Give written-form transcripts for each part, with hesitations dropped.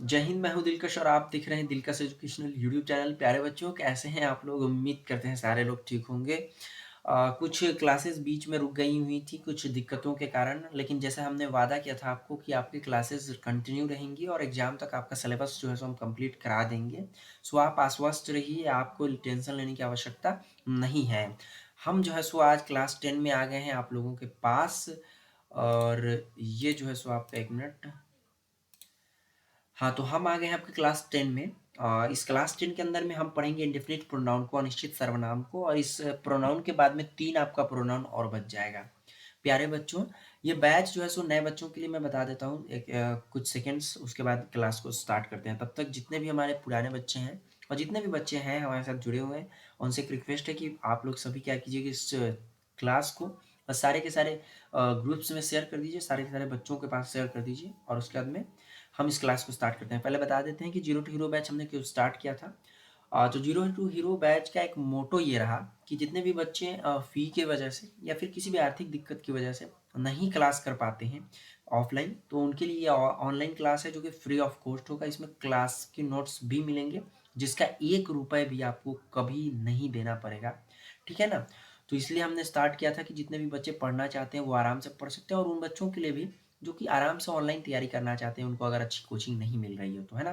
जय हिंद, मैं हूँ दिलकश और आप देख रहे हैं दिलकश एजुकेशनल यूट्यूब चैनल। प्यारे बच्चों, कैसे हैं आप लोग? उम्मीद करते हैं सारे लोग ठीक होंगे। कुछ क्लासेस बीच में रुक गई हुई थी कुछ दिक्कतों के कारण, लेकिन जैसा हमने वादा किया था आपको कि आपकी क्लासेस कंटिन्यू रहेंगी और एग्जाम तक आपका सिलेबस जो है सो हम कंप्लीट करा देंगे। सो आप आश्वस्त रहिए, आपको टेंशन लेने की आवश्यकता नहीं है। हम जो है सो आज क्लास 10 में आ गए हैं आप लोगों के पास। और ये जो है सो आपका, एक मिनट। हाँ, तो हम आ गए हैं आपके क्लास 10 में। इस क्लास 10 के अंदर में हम पढ़ेंगे इंडेफिनिट प्रोनाउन को, अनिश्चित सर्वनाम को, और इस प्रोनाउन के बाद में 3 आपका प्रोनाउन और बच जाएगा। प्यारे बच्चों, ये बैच जो है सो नए बच्चों के लिए मैं बता देता हूँ एक कुछ सेकंड्स, उसके बाद क्लास को स्टार्ट करते हैं। तब तक जितने भी हमारे पुराने बच्चे हैं और जितने भी बच्चे हैं हमारे साथ जुड़े हुए हैं, उनसे एक रिक्वेस्ट है कि आप लोग सभी क्या कीजिए कि इस क्लास को सारे के सारे ग्रुप्स में शेयर कर दीजिए, सारे के सारे बच्चों के पास शेयर कर दीजिए। और उसके बाद में हम इस क्लास को स्टार्ट करते हैं। पहले बता देते हैं कि जीरो टू हीरो बैच हमने क्यों स्टार्ट किया था। तो जीरो टू हीरो बैच का एक मोटो ये रहा कि जितने भी बच्चे फ़ी के वजह से या फिर किसी भी आर्थिक दिक्कत की वजह से नहीं क्लास कर पाते हैं ऑफलाइन, तो उनके लिए ये ऑनलाइन क्लास है जो कि फ्री ऑफ कॉस्ट होगा। इसमें क्लास के नोट्स भी मिलेंगे, जिसका 1 रुपए भी आपको कभी नहीं देना पड़ेगा। ठीक है ना? तो इसलिए हमने स्टार्ट किया था कि जितने भी बच्चे पढ़ना चाहते हैं वो आराम से पढ़ सकते हैं, और उन बच्चों के लिए भी जो कि आराम से ऑनलाइन तैयारी करना चाहते हैं, उनको अगर अच्छी कोचिंग नहीं मिल रही हो तो, है ना?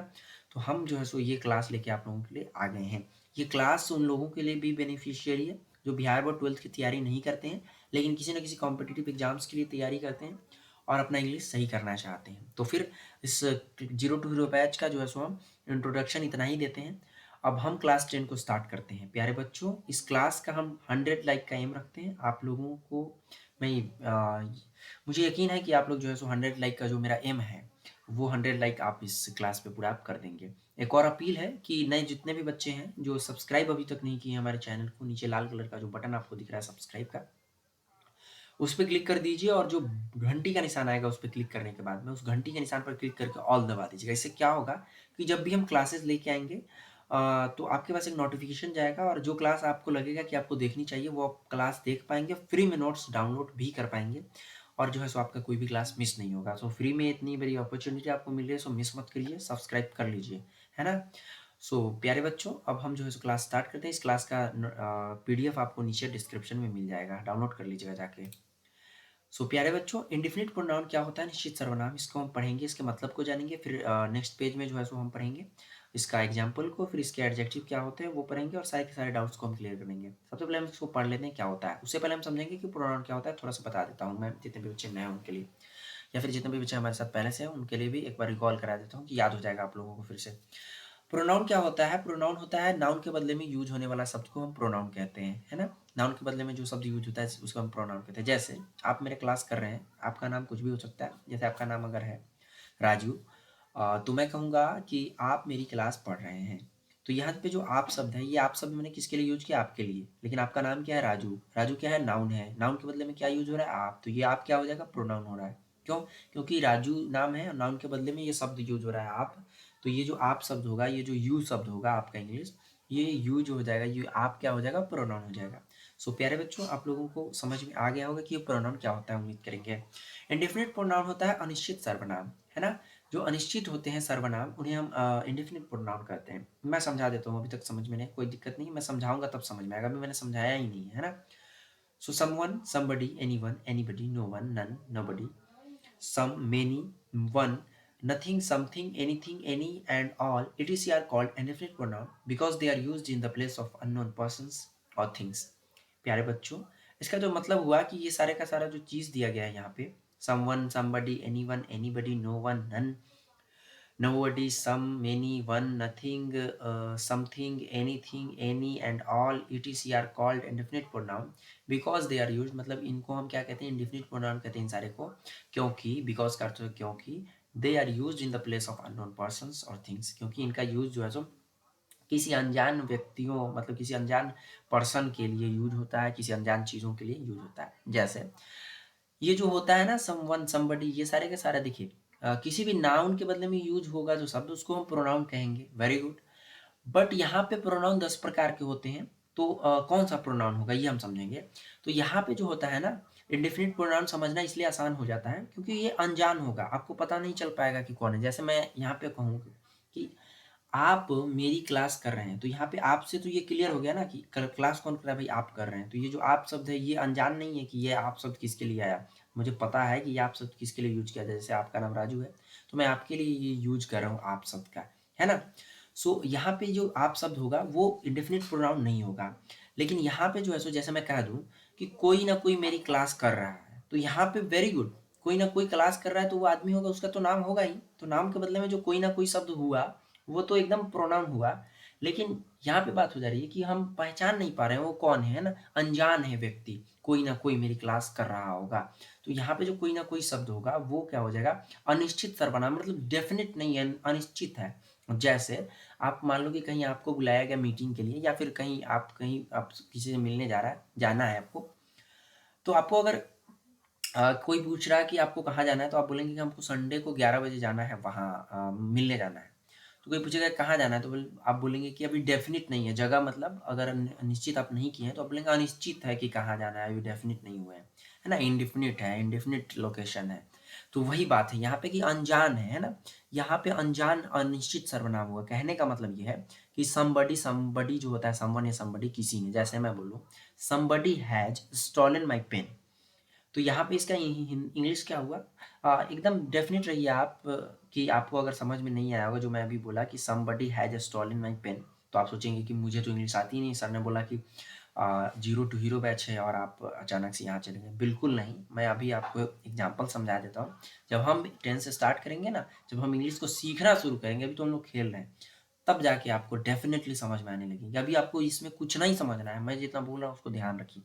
तो हम जो है सो ये क्लास लेके आप लोगों के लिए आ गए हैं। ये क्लास उन लोगों के लिए भी बेनिफिशियरी है जो बिहार बोर्ड 12th की तैयारी नहीं करते हैं, लेकिन किसी न किसी कॉम्पिटिटिव एग्जाम्स के लिए तैयारी करते हैं और अपना इंग्लिश सही करना चाहते हैं। तो फिर इस जीरो टू हीरो बैच का जो है सो हम इंट्रोडक्शन इतना ही देते हैं। अब हम क्लास 10 को स्टार्ट करते हैं। प्यारे बच्चों, इस क्लास का हम 100 लाइक का एम रखते हैं। आप लोगों को मैं मुझे यकीन है कि आप लोग जो है सो 100 लाइक का जो मेरा एम है, वो 100 लाइक आप इस क्लास पे पूरा आप कर देंगे। एक और अपील है कि नए जितने भी बच्चे हैं जो सब्सक्राइब अभी तक नहीं किए हमारे चैनल को, नीचे लाल कलर का जो बटन आपको दिख रहा है सब्सक्राइब का, उस पर क्लिक कर दीजिए, और जो घंटी का निशान आएगा उस पर क्लिक करने के बाद में उस घंटी के निशान पर क्लिक करके ऑल दबा दीजिएगा। इससे क्या होगा कि जब भी हम क्लासेस लेके आएंगे तो आपके पास एक नोटिफिकेशन जाएगा, और जो क्लास आपको लगेगा कि आपको देखनी चाहिए वो आप क्लास देख पाएंगे, फ्री में नोट्स डाउनलोड भी कर पाएंगे, और जो है सो आपका कोई भी क्लास मिस नहीं होगा। सो फ्री में इतनी बड़ी अपॉर्चुनिटी आपको मिल रही है, सो मिस मत करिए, सब्सक्राइब कर लीजिए, है ना? सो प्यारे बच्चों, अब हम जो है सो क्लास स्टार्ट करते हैं। इस क्लास का पीडीएफ आपको नीचे डिस्क्रिप्शन में मिल जाएगा, डाउनलोड कर लीजिएगा जाके। सो प्यारे बच्चों, इंडेफिनिट प्रोनाउन क्या होता है? निश्चित सर्वनाम। इसको हम पढ़ेंगे, इसके मतलब को जानेंगे, फिर नेक्स्ट पेज में जो है सो हम पढ़ेंगे इसका एग्जाम्पल को, फिर इसके एडजेक्टिव क्या होते हैं वो पढ़ेंगे, और सारे के सारे डाउट्स को हम क्लियर करेंगे। सबसे पहले हम इसको पढ़ लेते हैं क्या होता है, उससे पहले हम समझेंगे कि प्रोनाउन क्या होता है। थोड़ा सा बता देता हूँ मैं, जितने भी बच्चे नए हैं उनके लिए, या फिर जितने भी बच्चे हमारे साथ पहले से हैं उनके लिए भी एक बार रिकॉल करा देता हूँ कि याद हो जाएगा आप लोगों को फिर से। प्रोनाउन क्या होता है? प्रोनाउन होता है नाउन के बदले में यूज होने वाला शब्द को हम प्रोनाउन कहते हैं, है ना? नाउन के बदले में जो शब्द यूज होता है उसको हम प्रोनाउन कहते हैं। जैसे आप मेरे क्लास कर रहे हैं, आपका नाम कुछ भी हो सकता है। जैसे आपका नाम अगर है राजू, तो मैं कहूँगा कि आप मेरी क्लास पढ़ रहे हैं। तो यहाँ पे जो आप शब्द है, ये आप शब्द मैंने किसके लिए यूज किया? आपके लिए। लेकिन आपका नाम क्या है? राजू। राजू क्या है? नाउन है। नाउन के बदले में क्या यूज हो रहा है? आप। तो ये आप क्या हो जाएगा? प्रोनाउन हो रहा है। क्यों? क्योंकि राजू नाम है और नाउन के बदले में ये शब्द यूज हो रहा है, आप। तो ये जो आप शब्द होगा, ये जो यू शब्द होगा आपका इंग्लिश, ये यू जो हो जाएगा, ये आप क्या हो जाएगा? प्रोनाउन हो जाएगा। सो प्यारे बच्चों, आप लोगों को समझ में आ गया होगा कि ये प्रोनाउन क्या होता है, उम्मीद करेंगे। इंडेफिनिट प्रोनाउन होता है अनिश्चित सर्वनाम, है ना? जो अनिश्चित होते हैं सर्वनाम, उन्हें हम इंडेफिनिट प्रोनाउन कहते हैं। मैं समझा देता हूँ, अभी तक समझ में नहीं, कोई दिक्कत नहीं, मैं समझाऊंगा तब समझ में आएगा, अभी मैंने समझाया ही नहीं है ना? So someone, somebody, anyone, anybody, no one, none, nobody, some, many, one, nothing, something, anything, any, and all, etc. are called indefinite pronoun because they are used in the place of unknown persons or things. प्यारे बच्चों, इसका जो मतलब हुआ कि ये सारे का सारा जो चीज़ दिया गया है यहाँ पे, someone, somebody, anyone, anybody, no one, none, nobody, some, many, one, nothing, something, anything, any, and all, etc. are called indefinite pronoun because they are used, मतलब इनको हम क्या कहते हैं? indefinite pronoun कहते हैं इन सारे को, क्योंकि because का अर्थ है क्योंकि, they are used in the place of unknown persons or things, क्योंकि इनका यूज जो है सो किसी अनजान व्यक्तियों, मतलब किसी अनजान पर्सन के लिए यूज होता है, किसी अनजान चीज़ों के लिए यूज होता है। जैसे ये जो होता है ना, समवन, समबडी, ये सारे के सारे देखिए, किसी भी नाउन के बदले में यूज होगा जो शब्द, उसको हम प्रोनाउन कहेंगे। Very good. बट यहाँ पे प्रोनाउन 10 प्रकार के होते हैं। तो कौन सा प्रोनाउन होगा ये हम समझेंगे। तो यहाँ पे जो होता है ना, इंडेफिनिट प्रोनाउन समझना इसलिए आसान हो जाता है क्योंकि ये अनजान होगा, आपको पता नहीं चल पाएगा कि कौन है। जैसे मैं यहाँ पे कहूँ कि आप मेरी क्लास कर रहे हैं, तो यहाँ पे आप से तो ये क्लियर हो गया ना कि क्लास कौन कर रहा है, भाई आप कर रहे हैं। तो ये जो आप शब्द है ये अनजान नहीं है कि ये आप शब्द किसके लिए आया। मुझे पता है कि ये आप शब्द किसके लिए यूज किया जाए। जैसे आपका नाम राजू है, तो मैं आपके लिए ये यूज कर रहा हूँ आप शब्द का, है ना। सो यहाँ पे जो आप शब्द होगा वो इंडेफिनिट प्रोनाउन नहीं होगा। लेकिन यहाँ पे जो है सो जैसे मैं कह दूँ कि कोई ना कोई मेरी क्लास कर रहा है, तो यहाँ पे वेरी गुड, कोई ना कोई क्लास कर रहा है तो वो आदमी होगा, उसका तो नाम होगा ही। तो नाम के बदले में जो कोई ना कोई शब्द हुआ वो तो एकदम प्रोनाउन हुआ। लेकिन यहाँ पे बात हो जा रही है कि हम पहचान नहीं पा रहे हैं वो कौन है ना, अनजान है व्यक्ति, कोई ना कोई मेरी क्लास कर रहा होगा। तो यहाँ पे जो कोई ना कोई शब्द होगा वो क्या हो जाएगा, अनिश्चित सर्वनाम, मतलब डेफिनेट नहीं है, अनिश्चित है। जैसे आप मान लो कि कहीं आपको बुलाया गया मीटिंग के लिए, या फिर कहीं आप किसी से मिलने जाना है आपको। तो आपको अगर कोई पूछ रहा है कि आपको कहाँ जाना है, तो आप बोलेंगे कि हमको संडे को 11 बजे जाना है, वहाँ मिलने जाना है। तो कोई पूछेगा कहाँ जाना है, तो आप बोलेंगे कि अभी डेफिनिट नहीं है जगह, मतलब अगर निश्चित आप नहीं किए हैं तो आप बोलेंगे अनिश्चित है कि कहाँ जाना है, अभी डेफिनिट नहीं हुए हैं, है ना। इंडिफिनिट है, इंडिफिनिट लोकेशन है। तो वही बात है यहाँ पे कि अनजान है ना। यहाँ पे अनजान अनिश्चित सर्वनाम हुआ। कहने का मतलब ये है कि समबडी जो होता है, समवन या समबडी किसी ने, जैसे मैं बोलूँ somebody has stolen my pen, तो यहाँ पे इसका इंग्लिश क्या हुआ। एकदम डेफिनेट रहिए आप कि आपको अगर समझ में नहीं आया होगा जो मैं अभी बोला कि somebody has stolen my pen, तो आप सोचेंगे कि मुझे तो इंग्लिश आती ही नहीं, सर ने बोला कि जीरो टू हीरो बैच है और आप अचानक से यहाँ चले गए। बिल्कुल नहीं, मैं अभी आपको एग्जाम्पल समझा देता हूँ। जब हम 10 से स्टार्ट करेंगे ना, जब हम इंग्लिश को सीखना शुरू करेंगे, अभी तो हम लोग खेल रहे हैं, तब जाके आपको डेफिनेटली समझ में आने लगेगी। अभी आपको इसमें कुछ नहीं समझना है, मैं जितना बोल रहा हूँ उसको ध्यान रखिए।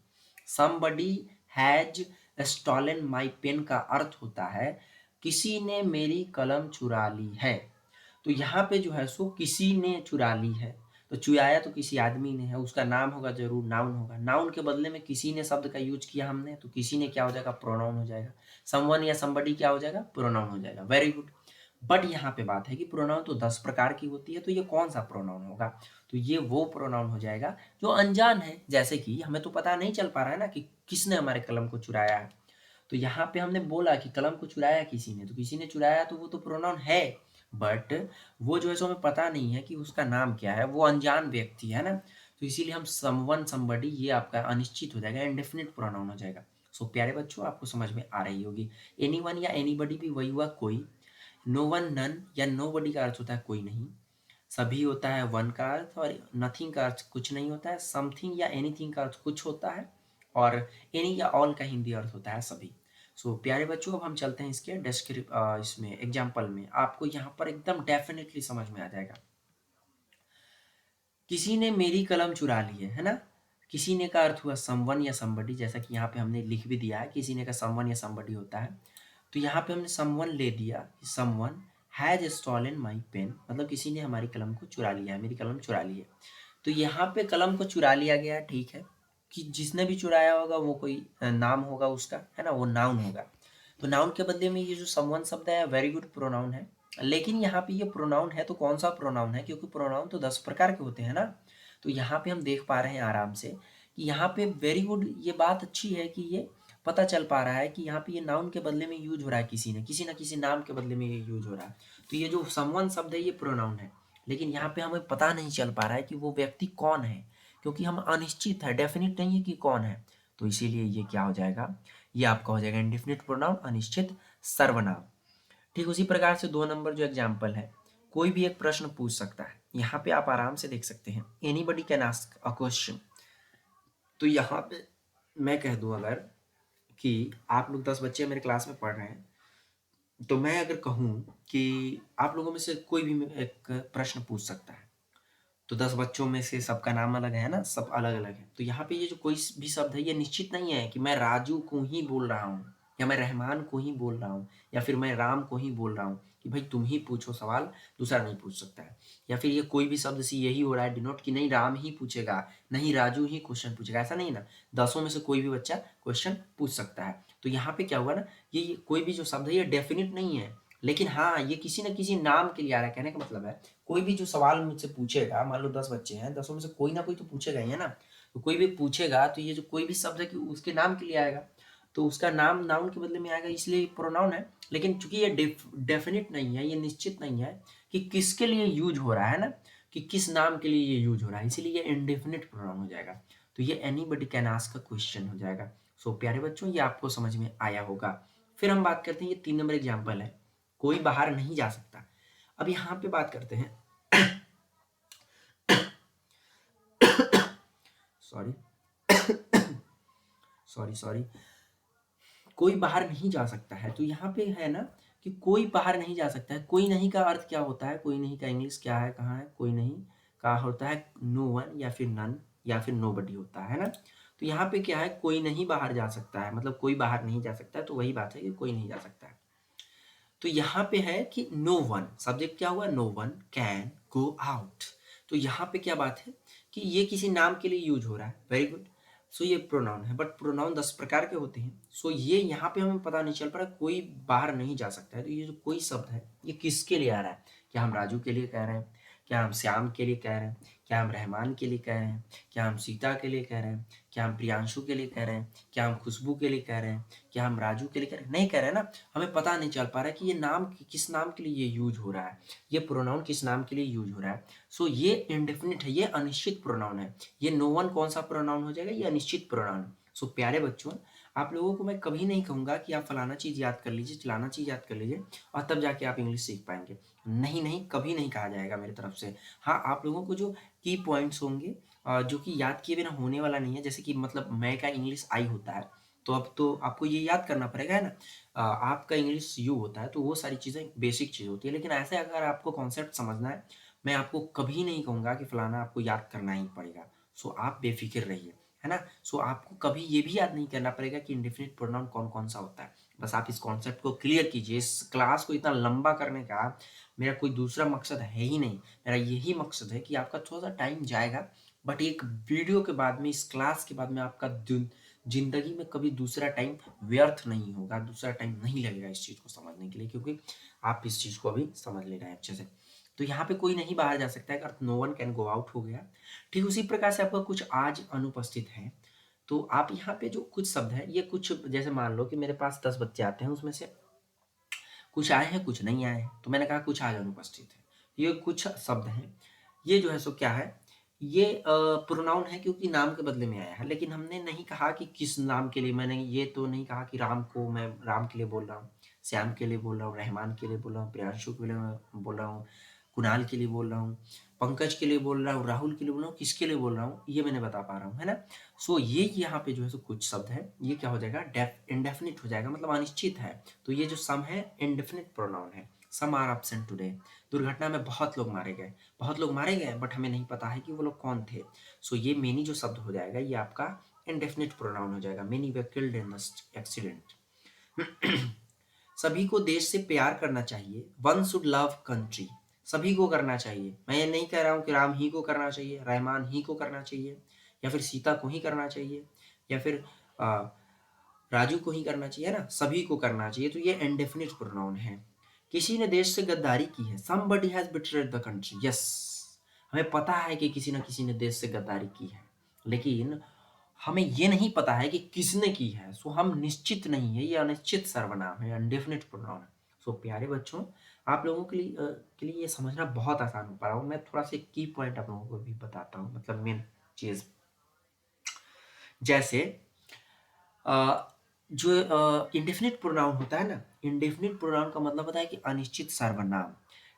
Somebody has stolen my pen का अर्थ होता है किसी ने मेरी कलम चुरा ली है। तो यहाँ पे जो है सो किसी ने चुरा ली है, तो चुराया तो किसी आदमी ने है, उसका नाम होगा, जरूर नाउन होगा। नाउन के बदले में किसी ने शब्द का यूज किया हमने, तो किसी ने क्या हो जाएगा, प्रोनाउन हो जाएगा। समवन या समबडी क्या हो जाएगा, प्रोनाउन हो जाएगा। Very good. बट यहाँ पे बात है कि प्रोनाउन तो 10 प्रकार की होती है, तो ये कौन सा प्रोनाउन होगा, तो ये वो प्रोनाउन हो जाएगा जो अनजान है। जैसे कि हमें तो पता नहीं चल पा रहा है ना कि किसने हमारे कलम को चुराया है। तो यहाँ पे हमने बोला कि कलम को चुराया किसी ने, तो किसी ने चुराया तो वो तो प्रोनाउन है। बट वो जो है सो हमें पता नहीं है कि उसका नाम क्या है, वो अनजान व्यक्ति है ना। तो इसीलिए हम समवन समबडी ये आपका अनिश्चित हो जाएगा, इंडेफिनिट प्रोनाउन हो जाएगा। सो प्यारे बच्चों, आपको समझ में आ रही होगी। एनीवन या एनीबडी भी वही हुआ, कोई। नो वन नन या नो बडी का अर्थ होता है कोई नहीं। सभी होता है वन का अर्थ, और नथिंग का अर्थ कुछ नहीं होता है। समथिंग या एनीथिंग का अर्थ कुछ होता है, और एनी या ऑल का हिंदी अर्थ होता है सभी। सो प्यारे बच्चों, अब हम चलते हैं इसके इसमें एग्जाम्पल में, आपको यहाँ पर एकदम डेफिनेटली समझ में आ जाएगा। किसी ने मेरी कलम चुरा ली है ना। किसी ने का अर्थ हुआ समवन या समबडी, जैसा कि यहाँ पे हमने लिख भी दिया है, किसी ने का समवन या समबडी होता है। तो यहाँ पे हमने समवन ले दिया, someone has stolen my pen, मतलब किसी ने हमारी कलम को चुरा लिया है, मेरी कलम चुरा ली है। तो यहाँ पे कलम को चुरा लिया गया, ठीक है, कि जिसने भी चुराया होगा वो कोई नाम होगा उसका, है ना, वो नाउन होगा। तो नाउन के बदले में ये जो समवन शब्द है वेरी गुड प्रोनाउन है। लेकिन यहाँ पे ये प्रोनाउन है तो कौन सा प्रोनाउन है, क्योंकि प्रोनाउन तो 10 प्रकार के होते हैं ना। तो यहाँ पे हम देख पा रहे हैं आराम से कि यहाँ पे वेरी गुड, ये बात अच्छी है कि ये पता चल पा रहा है कि यहाँ पे ये नाउन के बदले में यूज हो रहा है, किसी ने, किसी ना किसी नाम के बदले में ये यूज हो रहा है। तो ये जो समवन शब्द है ये प्रोनाउन है। लेकिन यहाँ पे हमें पता नहीं चल पा रहा है कि वो व्यक्ति कौन है, क्योंकि हम अनिश्चित है, डेफिनिट नहीं है कि कौन है। तो इसीलिए ये क्या हो जाएगा, ये आपका हो जाएगा इंडेफिनिट प्रोनाउन, अनिश्चित सर्वनाम। ठीक उसी प्रकार से 2 नंबर जो एग्जाम्पल है, कोई भी एक प्रश्न पूछ सकता है। यहाँ पे आप आराम से देख सकते हैं, anybody can ask a question. तो यहाँ पे मैं कह दूं अगर कि आप लोग 10 बच्चे मेरे क्लास में पढ़ रहे हैं, तो मैं अगर कहूँ कि आप लोगों में से कोई भी एक प्रश्न पूछ सकता है, तो 10 बच्चों में से सबका नाम अलग है ना, सब अलग अलग है। तो यहाँ पे ये जो कोई भी शब्द है ये निश्चित नहीं है कि मैं राजू को ही बोल रहा हूँ, या मैं रहमान को ही बोल रहा हूँ, या फिर मैं राम को ही बोल रहा हूँ कि भाई तुम ही पूछो सवाल, दूसरा नहीं पूछ सकता है। या फिर ये कोई भी शब्द से यही हो रहा है डिनोट कि नहीं राम ही पूछेगा, नहीं राजू ही क्वेश्चन पूछेगा, ऐसा नहीं ना। 10 में से कोई भी बच्चा क्वेश्चन पूछ सकता है। तो यहाँ पे क्या हुआ ना, ये कोई भी जो शब्द है ये डेफिनिट नहीं है, लेकिन हाँ ये किसी न किसी नाम के लिए आ रहा है। कहने का मतलब है कोई भी जो सवाल मुझसे पूछेगा, मान लो 10 बच्चे हैं, 10 में से कोई ना कोई तो पूछेगा ही, है ना। तो कोई भी पूछेगा तो ये जो कोई भी शब्द है कि उसके नाम के लिए आएगा। तो उसका नाम नाउन के बदले में आएगा, इसलिए प्रोनाउन है। लेकिन चूंकि ये डेफिनिट नहीं है, ये निश्चित नहीं है कि किसके लिए यूज हो रहा है ना, कि किस नाम के लिए ये यूज हो रहा है, इसीलिए ये इंडेफिनिट प्रोनाउन हो जाएगा। तो ये एनीबडी कैन आस्क का क्वेश्चन हो जाएगा। सो प्यारे बच्चों, ये आपको समझ में आया होगा। फिर हम बात करते हैं, ये 3 नंबर एग्जाम्पल है, कोई बाहर नहीं जा सकता। अब यहाँ पे बात करते हैं सॉरी सॉरी, कोई बाहर नहीं जा सकता है। तो यहाँ पे है ना कि कोई बाहर नहीं जा सकता है। कोई नहीं का अर्थ क्या होता है, कोई नहीं का इंग्लिश क्या है, कहाँ है, कोई नहीं का होता है नो वन या फिर नन या फिर नोबडी होता है ना। तो यहाँ पे क्या है, कोई नहीं बाहर जा सकता है, मतलब कोई बाहर नहीं जा सकता है, तो वही बात है कि कोई नहीं जा सकता है। तो यहाँ पे है कि नो वन, सब्जेक्ट क्या हुआ, no one can go out. तो यहाँ पे क्या बात है कि ये किसी नाम के लिए यूज हो रहा है, वेरी गुड। सो ये प्रोनाउन है, बट प्रोनाउन 10 प्रकार के होते हैं। सो ये यहाँ पे हमें पता नहीं चल पा रहा कोई बाहर नहीं जा सकता है। तो ये जो कोई शब्द है, ये किसके लिए आ रहा है, क्या हम राजू के लिए कह रहे हैं, क्या हम श्याम के लिए कह रहे हैं, क्या हम रहमान के लिए कह रहे हैं, क्या हम सीता के लिए कह रहे हैं, क्या हम प्रियांशु के लिए कह रहे हैं, क्या हम खुशबू के लिए कह रहे हैं, क्या हम राजू के लिए कह रहे हैं, नहीं कह रहे हैं ना। हमें पता नहीं चल पा रहा है कि ये नाम किस नाम के लिए ये यूज हो रहा है, ये प्रोनाउन किस नाम के लिए यूज हो रहा है। सो ये इंडेफिनिट है, ये अनिश्चित प्रोनाउन है। ये नो वन कौन सा प्रोनाउन हो जाएगा, ये अनिश्चित प्रोनाउन। सो प्यारे बच्चों, आप लोगों को मैं कभी नहीं कहूंगा कि आप फलाना चीज याद कर लीजिए, चलाना चीज याद कर लीजिए और तब जाके आप इंग्लिश सीख पाएंगे। नहीं नहीं, कभी नहीं कहा जाएगा मेरी तरफ से। हाँ, आप लोगों को जो की पॉइंट्स होंगे जो कि याद किए बिना होने वाला नहीं है, जैसे कि मतलब मैं का इंग्लिश आई होता है, तो अब तो आपको ये याद करना पड़ेगा है ना। आपका इंग्लिश यू होता है, तो वो सारी चीज़ें बेसिक चीज़ होती है। लेकिन ऐसे अगर आपको कॉन्सेप्ट समझना है, मैं आपको कभी नहीं कहूँगा कि फलाना आपको याद करना ही पड़ेगा। सो आप बेफिक्र रहिए, है ना। सो आपको कभी ये भी याद नहीं करना पड़ेगा कि इंडेफिनिट प्रोनाउन कौन कौन सा होता है। बस आप इस कॉन्सेप्ट को क्लियर कीजिए। इस क्लास को इतना लंबा करने का मेरा कोई दूसरा मकसद है ही नहीं। मेरा यही मकसद है कि आपका थोड़ा सा टाइम जाएगा, बट एक वीडियो के बाद में, इस क्लास के बाद में आपका जिंदगी में कभी दूसरा टाइम व्यर्थ नहीं होगा, दूसरा टाइम नहीं लगेगा इस चीज़ को समझने के लिए, क्योंकि आप इस चीज़ को अभी समझ ले रहे हैं अच्छे से। तो यहाँ पे कोई नहीं बाहर जा सकता है, अर्थ no one can go out हो गया। ठीक उसी प्रकार से आपका कुछ आज अनुपस्थित है। तो आप यहाँ पे जो कुछ शब्द है, ये कुछ जैसे मान लो कि मेरे पास 10 बच्चे आते हैं, उसमें से कुछ आए हैं कुछ नहीं आए हैं, तो मैंने कहा कुछ आज अनुपस्थित है। ये कुछ शब्द हैं, ये जो है सो क्या है, ये प्रोनाउन है क्योंकि नाम के बदले में आया है। लेकिन हमने नहीं कहा कि किस नाम के लिए, मैंने ये तो नहीं कहा कि राम को मैं राम के लिए बोल रहा हूँ, श्याम के लिए बोल रहा हूँ, रहमान के लिए बोल रहा हूँ, प्रियांशु के लिए बोल रहा हूँ, कुणाल के लिए बोल रहा हूँ, पंकज के लिए बोल रहा हूँ, राहुल के लिए बोल रहा हूँ, किसके लिए बोल रहा हूँ, ये मैंने बता पा रहा हूँ, है ना। सो ये यहाँ पे जो है सो कुछ शब्द है, ये क्या हो जाएगा, इंडेफिनिट हो जाएगा, मतलब अनिश्चित है। तो ये जो सम है इंडेफिनिट प्रोनाउन है। सम आर एब्सेंट टुडे, दुर्घटना में बहुत लोग मारे गए, बहुत लोग मारे गए, बट हमें नहीं पता है कि वो लोग कौन थे। सो ये मेनी जो शब्द हो जाएगा, ये आपका इंडेफिनिट प्रोनाउन हो जाएगा। Many were killed in accident. सभी को देश से प्यार करना चाहिए, वन शुड लव कंट्री। सभी को करना चाहिए, मैं ये नहीं कह रहा हूँ कि राम ही को करना चाहिए, रहमान ही को करना चाहिए, या फिर सीता को ही करना चाहिए, या फिर राजू को ही करना चाहिए, ना, सभी को करना चाहिए। तो ये इंडेफिनिट प्रोनाउन है। किसी ने देश से गद्दारी की है, somebody has betrayed the country, yes, हमें पता है कि किसी न किसी ने देश से गद्दारी की है, लेकिन हमें ये नहीं पता है कि किसने की है। सो हम निश्चित नहीं है, ये अनिश्चित सर्वनाम है, अनडेफिनिट प्रोनाउन है। सो प्यारे बच्चों, आप लोगों के लिए ये समझना बहुत आसान हो पा रहा हूँ। मैं थोड़ा सा की पॉइंट आप लोगों को भी बताता हूँ, मतलब मेन चीज, जैसे जो इंडेफिनिट प्रोनाउन होता है ना, इंडेफिनिट प्रोनाउन का मतलब होता है कि अनिश्चित सर्वनाम।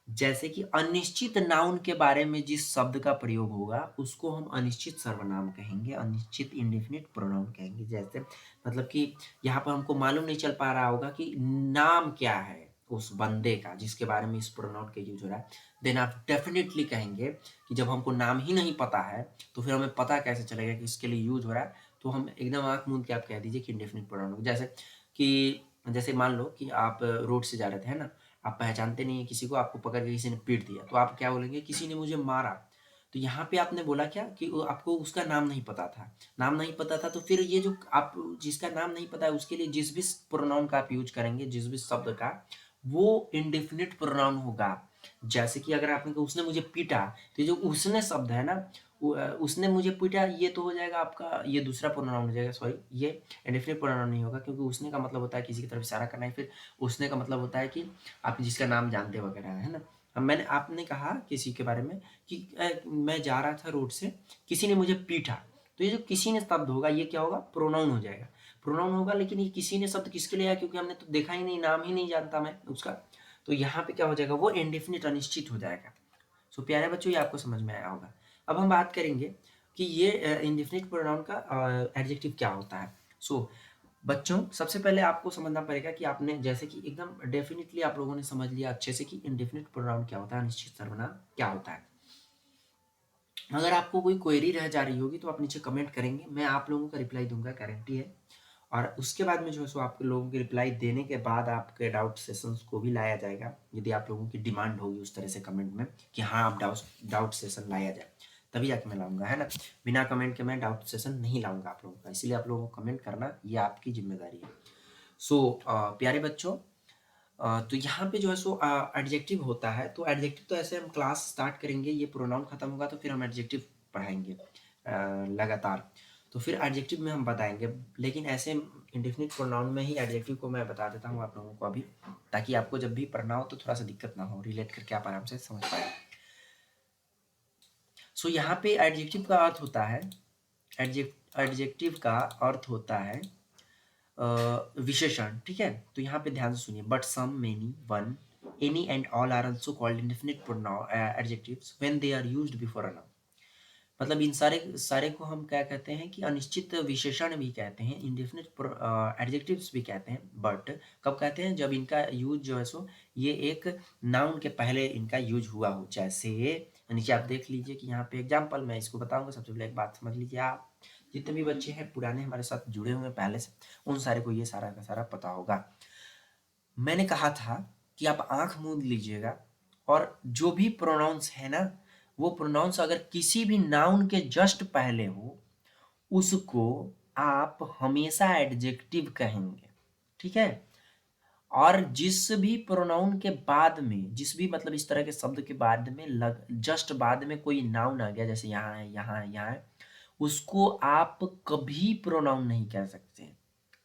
जैसे कि अनिश्चित नाउन के बारे में जिस शब्द का प्रयोग होगा, उसको हम अनिश्चित सर्वनाम कहेंगे, अनिश्चित इंडेफिनिट प्रोनाउन कहेंगे। जैसे मतलब कि यहाँ पर हमको मालूम नहीं चल पा रहा होगा कि नाम क्या है उस बंदे का जिसके बारे में इस प्रोनाउन का यूज हो रहा है, देन आप डेफिनेटली कहेंगे कि जब हमको नाम ही नहीं पता है, तो फिर हमें पता कैसे चलेगा कि इसके लिए यूज हो रहा है। तो हम एकदम आँख मूंद के आप कह दीजिए कि इंडेफिनिट प्रोनाउन। जैसे मान लो कि आप रोड से जा रहे थे, है ना, आप पहचानते नहीं है किसी को, आपको पकड़ के किसी ने पीट दिया, तो आप क्या बोलेंगे, किसी ने मुझे मारा। तो यहाँ पे आपने बोला क्या कि आपको उसका नाम नहीं पता था, नाम नहीं पता था। तो फिर ये जो आप जिसका नाम नहीं पता है, उसके लिए जिस भी प्रोनाउन का आप यूज करेंगे, जिस भी शब्द का, वो इंडेफिनिट प्रोनाउन होगा। जैसे कि अगर आपने कहा उसने मुझे पीटा, तो जो उसने शब्द है ना, उसने मुझे पीटा, ये तो हो जाएगा आपका, ये दूसरा प्रोनाउन हो जाएगा, सॉरी, ये इंडेफिनिट प्रोनाउन नहीं होगा, क्योंकि उसने का मतलब होता है किसी की तरफ इशारा करना है, फिर उसने का मतलब होता है कि आप जिसका नाम जानते वगैरह, है ना। अब आपने कहा किसी के बारे में कि मैं जा रहा था रोड से, किसी ने मुझे पीटा, तो ये जो किसी ने शब्द होगा ये क्या होगा, प्रोनाउन हो जाएगा, प्रोनाउन होगा। लेकिन ये किसी ने शब्द किसके लिए आया, क्योंकि हमने तो देखा ही नहीं, नाम ही नहीं जानता मैं उसका, तो यहाँ पे क्या हो जाएगा, वो इंडेफिनिट अनिश्चित हो जाएगा। सो प्यारे बच्चों, ये आपको समझ में आया होगा। अब हम बात करेंगे कि ये इंडेफिनिट प्रोनाउन का एडजेक्टिव क्या होता है। सो बच्चों, सबसे पहले आपको समझना पड़ेगा कि आपने जैसे कि एकदम डेफिनेटली आप लोगों ने समझ लिया अच्छे से कि इंडेफिनिट प्रोनाउन क्या होता है, अनिश्चित सर्वनाम क्या होता है। अगर आपको कोई क्वेरी रह जा रही होगी तो आप नीचे कमेंट करेंगे, मैं आप लोगों का रिप्लाई दूंगा, गारंटी है। और उसके बाद में जो है सो आप लोगों के रिप्लाई देने के बाद आपके डाउट सेशंस को भी लाया जाएगा, यदि आप लोगों की डिमांड होगी उस तरह से कमेंट में कि हाँ आप डाउट सेशन लाया जाए, तभी जाके मैं लाऊंगा, है ना। बिना कमेंट के मैं डाउट सेशन नहीं लाऊंगा आप लोगों का, इसलिए आप लोगों को कमेंट करना ये आपकी जिम्मेदारी है। सो प्यारे बच्चों, तो यहाँ पे जो है सो एडजेक्टिव होता है, तो एडजेक्टिव तो ऐसे हम क्लास स्टार्ट करेंगे, ये प्रोनाउन खत्म होगा तो फिर हम एडजेक्टिव पढ़ाएंगे लगातार, तो फिर एडजेक्टिव में हम बताएंगे। लेकिन ऐसे इंडेफिनिट प्रोनाउन में ही एडजेक्टिव को मैं बता देता हूँ आप लोगों को अभी, ताकि आपको जब भी पढ़ना हो तो थोड़ा सा दिक्कत ना हो, रिलेट करके आप आराम से समझ पाए। सो यहाँ पे एडजेक्टिव का अर्थ होता है, एडजेक्टिव का अर्थ होता है विशेषण, ठीक है। तो यहाँ पे ध्यान से सुनिए, but some, many, one, any and all are also called indefinite pronoun adjectives when they are used before a noun. मतलब इन सारे सारे को हम क्या कहते हैं कि अनिश्चित विशेषण भी कहते हैं, इंडेफिनिट एडजेक्टिव्स भी कहते हैं। बट कब कहते हैं, जब इनका यूज जो है सो ये एक नाउन के पहले इनका यूज हुआ हो। जैसे नीचे आप देख लीजिए कि यहाँ पे एग्जाम्पल मैं इसको बताऊंगा। सबसे पहले एक बात समझ लीजिए, आप जितने भी बच्चे हैं पुराने हमारे साथ जुड़े हुए हैं पहले से, उन सारे को ये सारा का सारा पता होगा। मैंने कहा था कि आप आंख मूंद लीजिएगा, और जो भी प्रोनाउंस है ना, वो प्रोनाउंस अगर किसी भी नाउन के जस्ट पहले हो, उसको आप हमेशा एडजेक्टिव कहेंगे, ठीक है। और जिस भी प्रोनाउन के बाद में, जिस भी मतलब इस तरह के शब्द के बाद में जस्ट बाद में कोई नाउन आ गया, जैसे यहाँ है, यहाँ है, यहाँ है, उसको आप कभी प्रोनाउन नहीं कह सकते,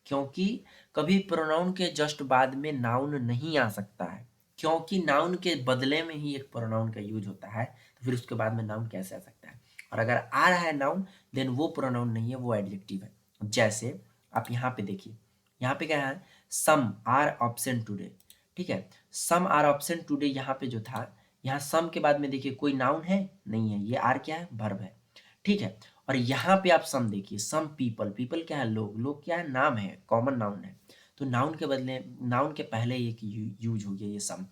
क्योंकि कभी प्रोनाउन के जस्ट बाद में नाउन नहीं आ सकता है, क्योंकि नाउन के बदले में ही एक प्रोनाउन का यूज होता है, तो फिर उसके बाद में नाउन कैसे आ सकता है। और अगर आ रहा है नाउन, देन वो प्रोनाउन नहीं है, वो एडजेक्टिव है। जैसे आप यहाँ पे देखिए, यहाँ पे क्या है, सम आर ऑब्सेंट टुडे, ठीक है। सम आर ऑब्सेंट टुडे, यहाँ पे जो था, यहाँ सम के बाद में देखिए कोई नाउन है नहीं है, ये आर क्या है, वर्ब है, ठीक है। और यहाँ पे आप सम देखिए, सम पीपल, पीपल क्या है, लोग, लोग क्या है, नाम है, कॉमन नाउन है, तो नाउन के बदले, नाउन के पहले एक यूज हो गया ये सम।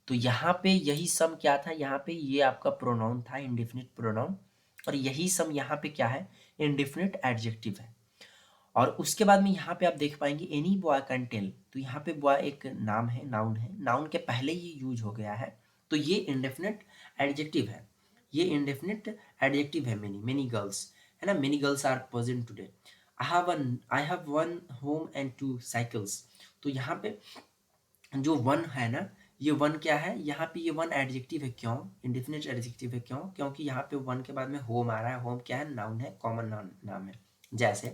तो यहाँ पे यही सम क्या था, यहाँ पे ये आपका प्रोनाउन था, इंडेफिनिट प्रोनाउन, और यही सम यहाँ पे क्या है, इंडेफिनिट एडजेक्टिव है। और उसके बाद में यहाँ पे आप देख पाएंगे एनी बॉय कैन टेल, तो यहाँ पे बॉय एक नाम है, नाउन है, नाउन के पहले ये यूज हो गया है, तो ये इंडेफिनिट एडजेक्टिव है, ये इंडेफिनिट एडजेक्टिव है। मेनी, मेनी गर्ल्स, है ना, many girls are present today. I have one home and two cycles, तो यहाँ पे जो वन है ना, ये वन क्या है, यहाँ पे ये वन एडजेक्टिव है, क्यों इंडेफिनिट एडजेक्टिव है, क्यों, क्योंकि यहाँ पे वन के बाद में होम आ रहा है, होम क्या है, नाउन है, कॉमन नाम है। जैसे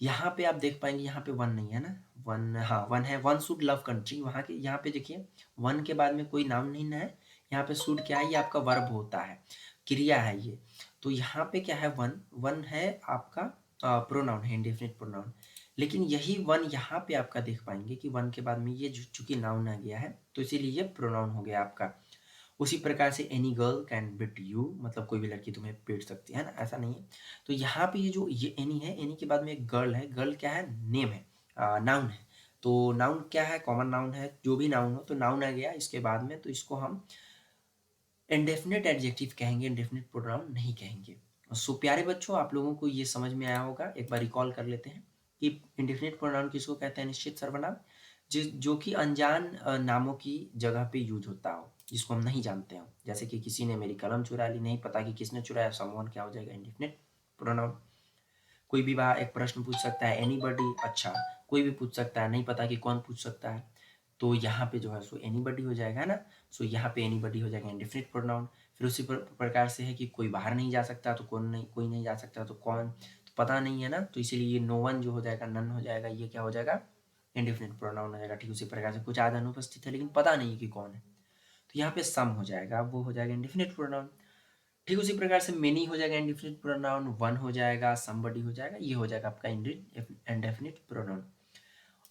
यहाँ पे आप देख पाएंगे, यहाँ पे वन नहीं है ना, वन, हाँ वन है, वन शुड लव कंट्री, वहाँ के यहाँ पे देखिए वन के बाद में कोई नाउन नहीं ना है, यहाँ पे शुड क्या है, ये आपका वर्ब होता है, क्रिया है ये। तो यहाँ पे क्या है, वन, वन है आपका प्रोनाउन है, इंडेफिनिट प्रोनाउन। लेकिन यही वन यहाँ पे आपका देख पाएंगे कि वन के बाद में ये चूंकि नाउन आ गया है, तो इसीलिए ये प्रोनाउन हो गया आपका। उसी प्रकार से any girl can bit you, मतलब कोई भी लड़की तुम्हें पीट सकती है ना, ऐसा नहीं है। तो यहाँ पे ये जो ये एनी है, एनी के बाद में एक गर्ल है, गर्ल क्या है, नेम है, नाउन है। तो नाउन क्या है, कॉमन नाउन है, जो भी नाउन हो, तो नाउन आ गया इसके बाद में, तो इसको हम इंडेफिनिट एडजेक्टिव कहेंगे, इंडेफिनिट प्रोनाउन नहीं कहेंगे। सो प्यारे बच्चों, आप लोगों को ये समझ में आया होगा, एक बार रिकॉल कर लेते हैं कि इंडेफिनिट प्रोनाउन किसको कहते हैं, निश्चित सर्वनाम, जो कि अनजान नामों की जगह पे यूज होता हो, जिसको हम नहीं जानते हो। जैसे कि किसी ने मेरी कलम चुरा ली, नहीं पता कि किसने चुराया, समवन क्या हो जाएगा, इंडेफिनिट प्रोनाउन। कोई भी बात एक प्रश्न पूछ सकता है, एनीबॉडी, अच्छा कोई भी पूछ सकता है, नहीं पता कि कौन पूछ सकता है, तो यहाँ पे जो है सो एनीबॉडी हो जाएगा, है ना। सो यहाँ पे एनीबॉडी हो जाएगा इंडेफिनिट प्रोनाउन। फिर उसी प्रकार से है कि कोई बाहर नहीं जा सकता तो कौन नहीं, कोई नहीं जा सकता तो कौन, तो पता नहीं है ना, तो इसीलिए ये नो वन जो हो जाएगा, नन हो जाएगा, ये क्या हो जाएगा, इंडेफिनिट प्रोनाउन हो जाएगा। ठीक उसी प्रकार से कुछ आज अनुपस्थित है लेकिन पता नहीं कि कौन है, तो यहाँ पे सम हो जाएगा, वो हो जाएगा इंडेफिनिट प्रोनाउन। ठीक उसी प्रकार से मेनी हो जाएगा इंडेफिनिट प्रोनाउन, वन हो जाएगा, समबडी हो जाएगा, ये हो जाएगा आपका इंडेफिनिट प्रोनाउन।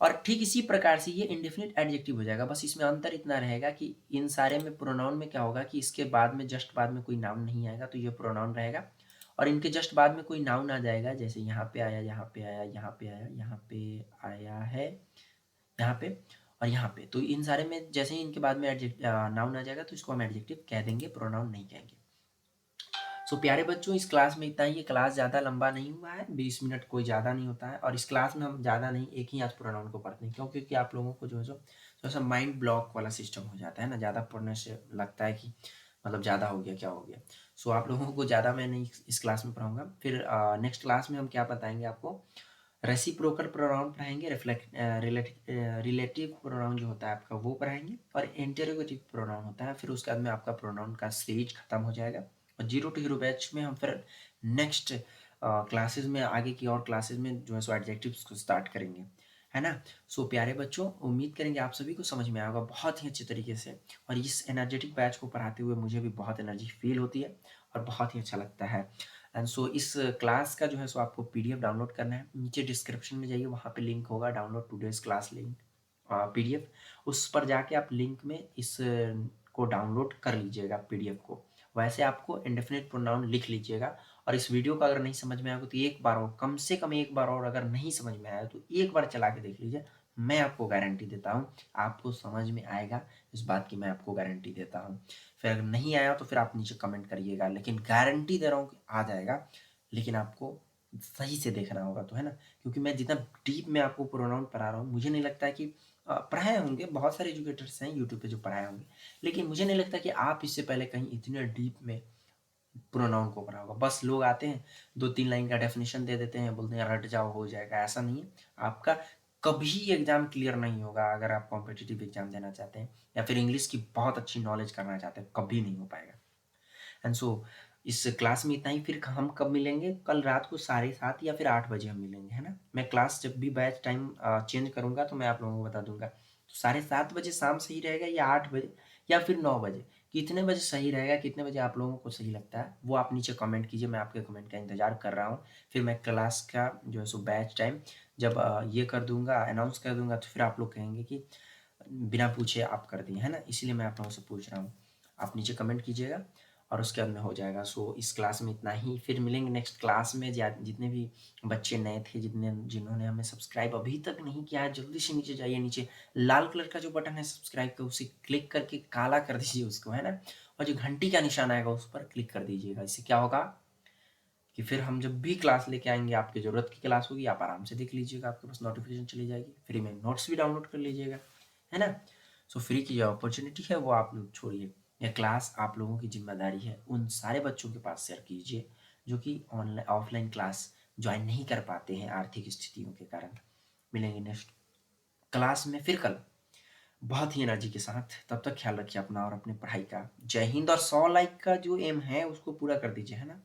और ठीक इसी प्रकार से ये इंडेफिनिट एडजेक्टिव हो जाएगा। बस इसमें अंतर इतना रहेगा कि इन सारे में प्रोनाउन में क्या होगा कि इसके बाद में जस्ट बाद में कोई नाउन नहीं आएगा, तो ये प्रोनाउन रहेगा। और इनके जस्ट बाद में कोई नाउन आ जाएगा, जैसे यहाँ पे आया, यहाँ पे आया, यहाँ पे आया, यहाँ पे आया है, यहाँ पे और यहाँ पे, तो इन सारे में जैसे ही इनके बाद में नाउन आ जाएगा तो इसको हम एडजेक्टिव कह देंगे, प्रोनाउन नहीं कहेंगे। सो प्यारे बच्चों, इस क्लास में इतना ही। ये क्लास ज़्यादा लंबा नहीं हुआ है, 20 मिनट कोई ज़्यादा नहीं होता है। और इस क्लास में हम ज़्यादा नहीं, एक ही आज प्रोनाउन को पढ़ते हैं, क्योंकि आप लोगों को जो है सो थोड़ा सा माइंड ब्लॉक वाला सिस्टम हो जाता है ना, ज़्यादा पढ़ने से लगता है कि मतलब ज़्यादा हो गया, क्या हो गया। सो आप लोगों को ज़्यादा मैं नहीं इस क्लास में पढ़ाऊँगा। फिर नेक्स्ट क्लास में हम क्या बताएंगे आपको, रेसिप्रोकल प्रोनाउन पढ़ाएंगे, रिलेटिव प्रोनाउन जो होता है आपका वो पढ़ाएंगे, और इंटरोगेटिव प्रोनाउन होता है। फिर उसके बाद में आपका प्रोनाउन का सीरीज खत्म हो जाएगा। और 0 to हीरो बैच में हम फिर नेक्स्ट क्लासेस में, आगे की और क्लासेस में जो है सो एडजेक्टिव्स को स्टार्ट करेंगे, है ना। सो प्यारे बच्चों, उम्मीद करेंगे आप सभी को समझ में आएगा बहुत ही अच्छे तरीके से। और इस एनर्जेटिक बैच को पढ़ाते हुए मुझे भी बहुत एनर्जी फील होती है और बहुत ही अच्छा लगता है। एंड सो इस क्लास का जो है सो आपको पीडीएफ डाउनलोड करना है, नीचे डिस्क्रिप्शन में जाइए, वहाँ पे लिंक होगा, download today's class link PDF. उस पर जाके आप लिंक में इस को डाउनलोड कर लीजिएगा पीडीएफ को। वैसे आपको इंडेफिनिट प्रोनाउन लिख लीजिएगा। और इस वीडियो का अगर नहीं समझ में आएगा तो एक बार और, कम से कम एक बार और, अगर नहीं समझ में आया तो एक बार चला के देख लीजिए। मैं आपको गारंटी देता हूँ आपको समझ में आएगा, इस बात की मैं आपको गारंटी देता हूँ। फिर अगर नहीं आया तो फिर आप नीचे कमेंट करिएगा, लेकिन गारंटी दे रहा हूँ कि आ जाएगा। लेकिन आपको सही से देखना होगा, तो है ना, क्योंकि मैं जितना डीप में आपको प्रोनाउन पढ़ा रहा हूँ, मुझे नहीं लगता है कि पढ़ाए होंगे, बहुत सारे एजुकेटर्स हैं यूट्यूब पे जो पढ़ाए होंगे, लेकिन मुझे नहीं लगता कि आप इससे पहले कहीं इतने डीप में प्रोनाउन को पढ़ा होगा। बस लोग आते हैं, 2-3 लाइन का डेफिनेशन दे देते हैं, बोलते हैं रट जाओ हो जाएगा, ऐसा नहीं है। आपका कभी एग्जाम क्लियर नहीं होगा अगर आप कॉम्पिटिटिव एग्जाम देना चाहते हैं या फिर इंग्लिश की बहुत अच्छी नॉलेज करना चाहते हैं, कभी नहीं हो पाएगा। एंड सो इस क्लास में इतना ही। फिर हम कब मिलेंगे, कल रात को 7:30 या फिर 8 बजे हम मिलेंगे, है ना। मैं क्लास जब भी बैच टाइम चेंज करूँगा तो मैं आप लोगों को बता दूंगा। तो 7:30 बजे शाम सही रहेगा, या 8 बजे, या फिर 9 बजे, कितने बजे सही रहेगा, कितने बजे आप लोगों को सही लगता है, वो आप नीचे कमेंट कीजिए, मैं आपके कमेंट का इंतजार कर रहा हूँ। फिर मैं क्लास का जो है सो बैच टाइम जब ये कर दूंगा, अनाउंस कर दूंगा, तो फिर आप लोग कहेंगे कि बिना पूछे आप कर दिए, है ना, इसलिए मैं आप लोगों से पूछ रहा हूँ। आप नीचे कमेंट कीजिएगा और उसके बाद में हो जाएगा। सो इस क्लास में इतना ही, फिर मिलेंगे नेक्स्ट क्लास में। जितने भी बच्चे नए थे, जिन्होंने हमें सब्सक्राइब अभी तक नहीं किया है, जल्दी से नीचे जाइए, नीचे लाल कलर का जो बटन है सब्सक्राइब का, उसे क्लिक करके काला कर दीजिए उसको, है ना। और जो घंटी का निशान आएगा उस पर क्लिक कर दीजिएगा। इससे क्या होगा कि फिर हम जब भी क्लास लेके आएंगे, आपकी ज़रूरत की क्लास होगी, आप आराम से देख लीजिएगा, आपके पास नोटिफिकेशन चली जाएगी, फ्री में नोट्स भी डाउनलोड कर लीजिएगा, है ना। सो फ्री की जो अपॉर्चुनिटी है वो आप लोग छोड़िए, यह क्लास आप लोगों की जिम्मेदारी है उन सारे बच्चों के पास शेयर कीजिए जो कि ऑनलाइन ऑफलाइन क्लास ज्वाइन नहीं कर पाते हैं आर्थिक स्थितियों के कारण। मिलेंगे नेक्स्ट क्लास में फिर कल बहुत ही एनर्जी के साथ। तब तक ख्याल रखिए अपना और अपनी पढ़ाई का। जय हिंद। और 100 लाइक का जो एम है उसको पूरा कर दीजिए, है ना।